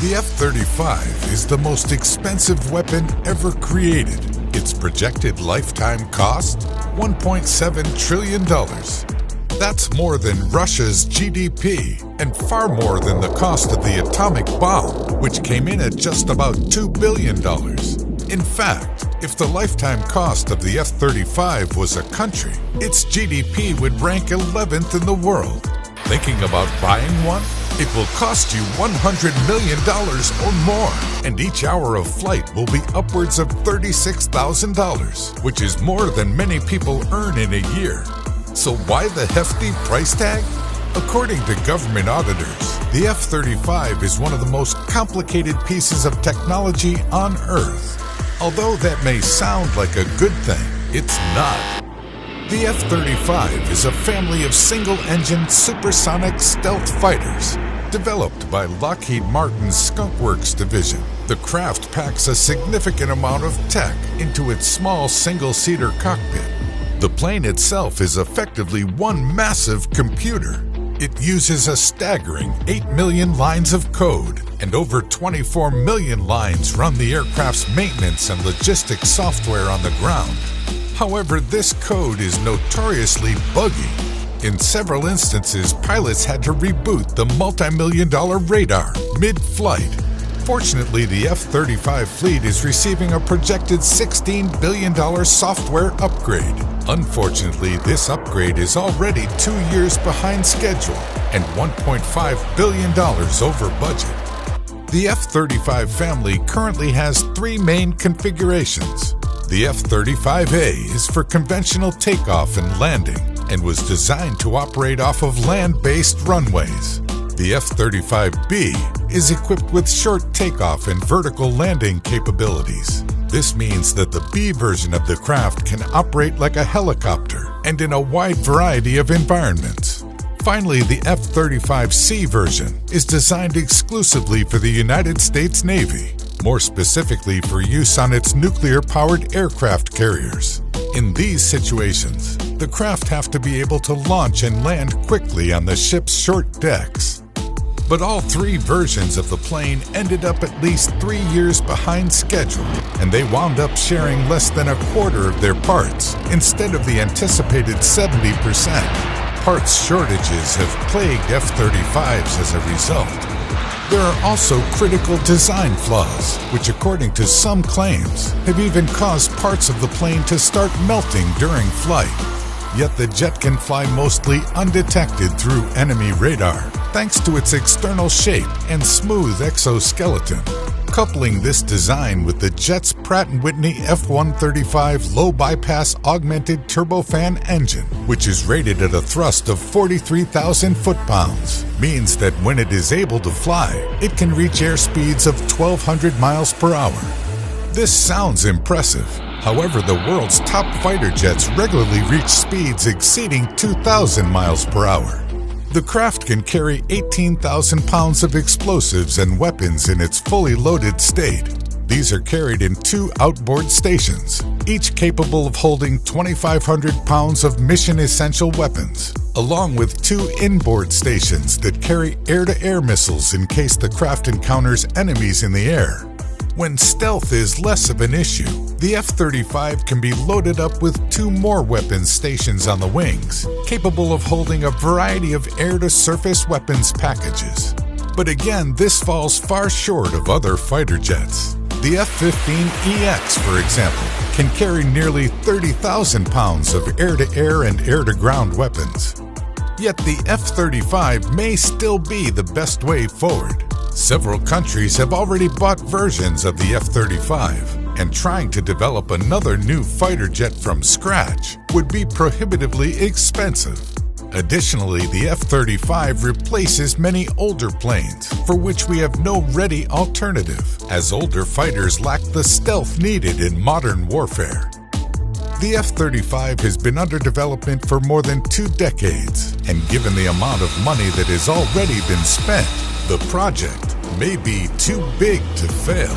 The F-35 is the most expensive weapon ever created. Its projected lifetime cost, $1.7 trillion. That's more than Russia's GDP and far more than the cost of the atomic bomb, which came in at just about $2 billion. In fact, if the lifetime cost of the F-35 was a country, its GDP would rank 11th in the world. Thinking about buying one? It will cost you $100 million or more, and each hour of flight will be upwards of $36,000, which is more than many people earn in a year. So why the hefty price tag? According to government auditors, the F-35 is one of the most complicated pieces of technology on Earth. Although that may sound like a good thing, it's not. The F-35 is a family of single-engine supersonic stealth fighters developed by Lockheed Martin's Skunk Works division. The craft packs a significant amount of tech into its small single-seater cockpit. The plane itself is effectively one massive computer. It uses a staggering 8 million lines of code, and over 24 million lines run the aircraft's maintenance and logistics software on the ground. However, this code is notoriously buggy. In several instances, pilots had to reboot the multi-million-dollar radar mid-flight. Fortunately, the F-35 fleet is receiving a projected $16 billion software upgrade. Unfortunately, this upgrade is already 2 years behind schedule and $1.5 billion over budget. The F-35 family currently has 3 main configurations. The F-35A is for conventional takeoff and landing and was designed to operate off of land-based runways. The F-35B is equipped with short takeoff and vertical landing capabilities. This means that the B version of the craft can operate like a helicopter and in a wide variety of environments. Finally, the F-35C version is designed exclusively for the United States Navy, more specifically for use on its nuclear-powered aircraft carriers. In these situations, the craft have to be able to launch and land quickly on the ship's short decks. But all 3 versions of the plane ended up at least 3 years behind schedule, and they wound up sharing less than a quarter of their parts instead of the anticipated 70%. Parts shortages have plagued F-35s as a result. There are also critical design flaws, which according to some claims, have even caused parts of the plane to start melting during flight. Yet the jet can fly mostly undetected through enemy radar, thanks to its external shape and smooth exoskeleton. Coupling this design with the jet's Pratt & Whitney F-135 low-bypass augmented turbofan engine, which is rated at a thrust of 43,000 foot-pounds, means that when it is able to fly, it can reach airspeeds of 1,200 miles per hour. This sounds impressive. However, the world's top fighter jets regularly reach speeds exceeding 2,000 miles per hour. The craft can carry 18,000 pounds of explosives and weapons in its fully loaded state. These are carried in 2 outboard stations, each capable of holding 2,500 pounds of mission-essential weapons, along with 2 inboard stations that carry air-to-air missiles in case the craft encounters enemies in the air. When stealth is less of an issue, the F-35 can be loaded up with 2 more weapons stations on the wings, capable of holding a variety of air-to-surface weapons packages. But again, this falls far short of other fighter jets. The F-15EX, for example, can carry nearly 30,000 pounds of air-to-air and air-to-ground weapons. Yet the F-35 may still be the best way forward. Several countries have already bought versions of the F-35, and trying to develop another new fighter jet from scratch would be prohibitively expensive. Additionally, the F-35 replaces many older planes, for which we have no ready alternative, as older fighters lack the stealth needed in modern warfare. The F-35 has been under development for more than 2 decades, and given the amount of money that has already been spent, the project may be too big to fail.